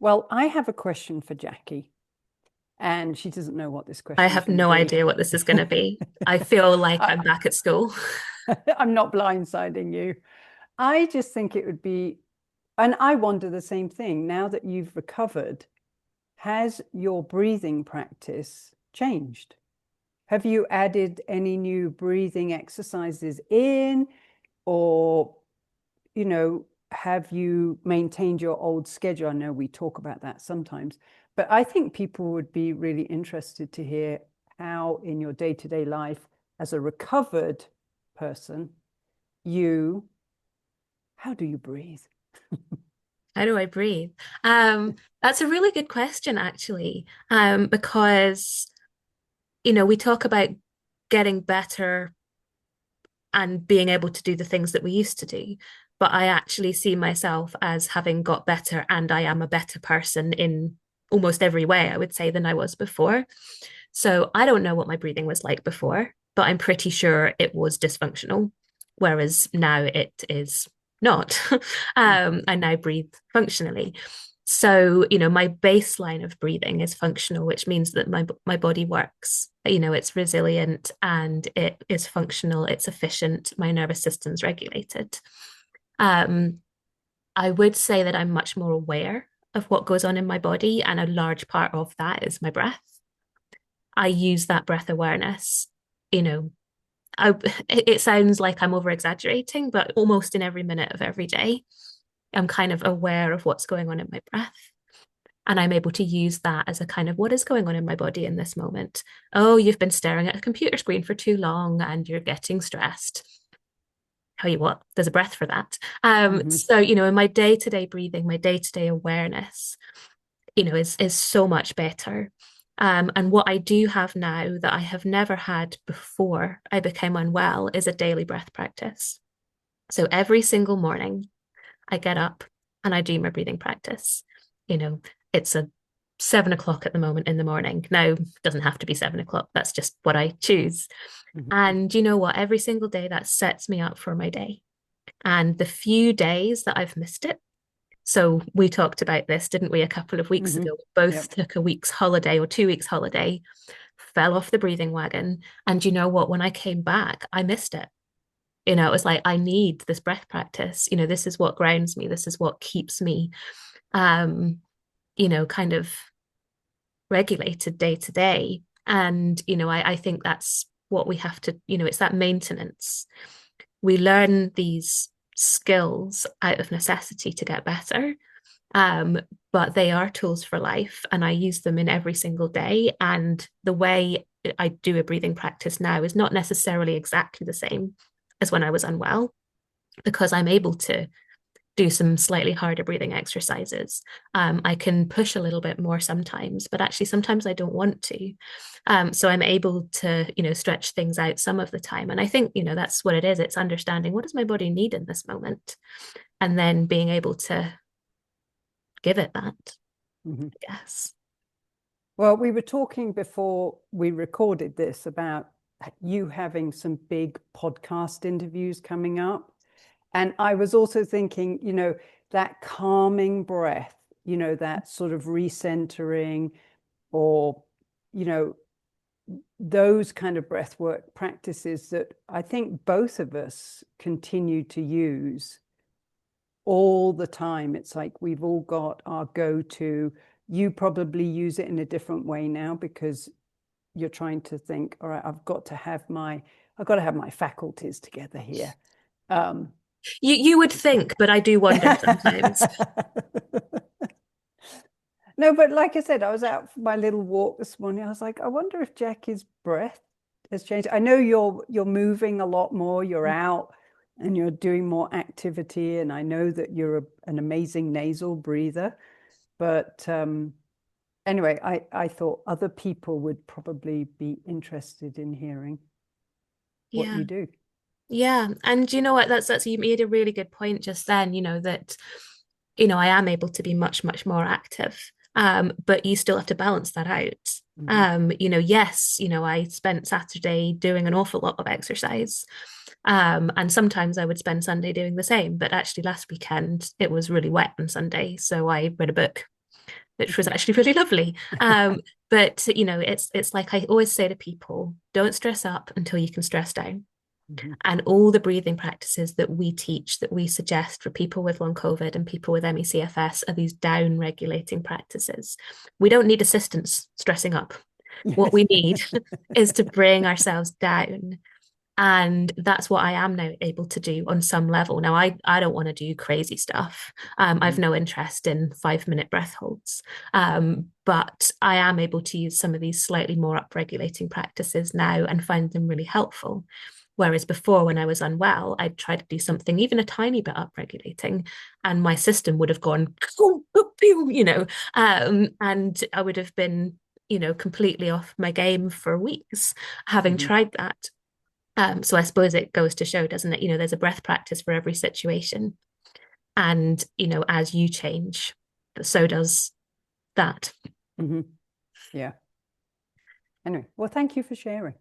Well, I have a question for Jackie, and she doesn't know what this I question is have going to no be. idea what this is going to be. I feel like I, I'm back at school. I'm not blindsiding you. I just think it would be, and I wonder the same thing. Now that you've recovered, has your breathing practice changed? Have you added any new breathing exercises in, or, you know, have you maintained your old schedule? I know we talk about that sometimes, but I think people would be really interested to hear how, in your day-to-day life as a recovered person, you, how do you breathe? How do I breathe? That's a really good question, actually, because we talk about getting better and being able to do the things that we used to do. But I actually see myself as having got better, and I am a better person in almost every way, I would say, than I was before. So I don't know what my breathing was like before, but I'm pretty sure it was dysfunctional, whereas now it is not. Mhm. I now breathe functionally. So, my baseline of breathing is functional, which means that my body works. It's resilient and it is functional, it's efficient, my nervous system's regulated. Um, I would say that I'm much more aware of what goes on in my body, and a large part of that is my breath. I use that breath awareness, you know, I it sounds like I'm over exaggerating, but almost in every minute of every day, I'm kind of aware of what's going on in my breath. And I'm able to use that as a kind of what is going on in my body in this moment. Oh, you've been staring at a computer screen for too long and you're getting stressed. Tell you what, there's a breath for that. Mhm. So, in my day-to-day breathing, my day-to-day awareness, is so much better. And what I do have now that I have never had before I became unwell is a daily breath practice. So every single morning, I get up and I do my breathing practice. You know, it's a 7 o'clock at the moment in the morning. Now, it doesn't have to be 7 o'clock. That's just what I choose. Mhm. And you know what? Every single day that sets me up for my day. And the few days that I've missed it, so we talked about this, didn't we, a couple of weeks ago? Mhm. We both Yep. took a week's holiday or 2 weeks holiday, fell off the breathing wagon. And you know what? When I came back, I missed it. It was like, I need this breath practice. This is what grounds me. This is what keeps me, um, kind of regulated day to day. And, I think that's what we have to, it's that maintenance. We learn these skills out of necessity to get better. Um, but they are tools for life, and I use them in every single day. And the way I do a breathing practice now is not necessarily exactly the same as when I was unwell, because I'm able to do some slightly harder breathing exercises. I can push a little bit more sometimes, but actually sometimes I don't want to. So I'm able to, stretch things out some of the time. And I think, that's what it is. It's understanding, what does my body need in this moment? And then being able to give it that, Mhm. I guess. Well, we were talking before we recorded this about you having some big podcast interviews coming up. And I was also thinking, that calming breath, that sort of recentering, or, you know, those kind of breath work practices that I think both of us continue to use all the time. It's like we've all got our go-to. You probably use it in a different way now because you're trying to think, all right, I've got to have my faculties together here. Um, You would think, but I do wonder sometimes. No, but like I said, I was out for my little walk this morning. I was like, I wonder if Jackie's breath has changed. I know you're moving a lot more, you're out and you're doing more activity, and I know that you're an amazing nasal breather. But anyway, I thought other people would probably be interested in hearing what Yeah. you do. Yeah. And you know what? That's you made a really good point just then, that I am able to be much, much more active. But you still have to balance that out. Mhm. Yes, I spent Saturday doing an awful lot of exercise. And sometimes I would spend Sunday doing the same. But actually, last weekend it was really wet on Sunday. So I read a book. which was actually really lovely. But it's like I always say to people, don't stress up until you can stress down. Mhm. And all the breathing practices that we teach, that we suggest for people with long COVID and people with ME/CFS are these down regulating practices. We don't need assistance stressing up. What Yes. we need is to bring ourselves down. And that's what I am now able to do on some level. Now, I don't want to do crazy stuff. I've Mhm. no interest in 5 minute breath holds. But I am able to use some of these slightly more upregulating practices now and find them really helpful. Whereas before, when I was unwell, I'd try to do something even a tiny bit upregulating, and my system would have gone, and I would have been, completely off my game for weeks having Mhm. tried that. So I suppose it goes to show, doesn't it? There's a breath practice for every situation. And, as you change, so does that. Mhm. Yeah. Anyway, well, thank you for sharing.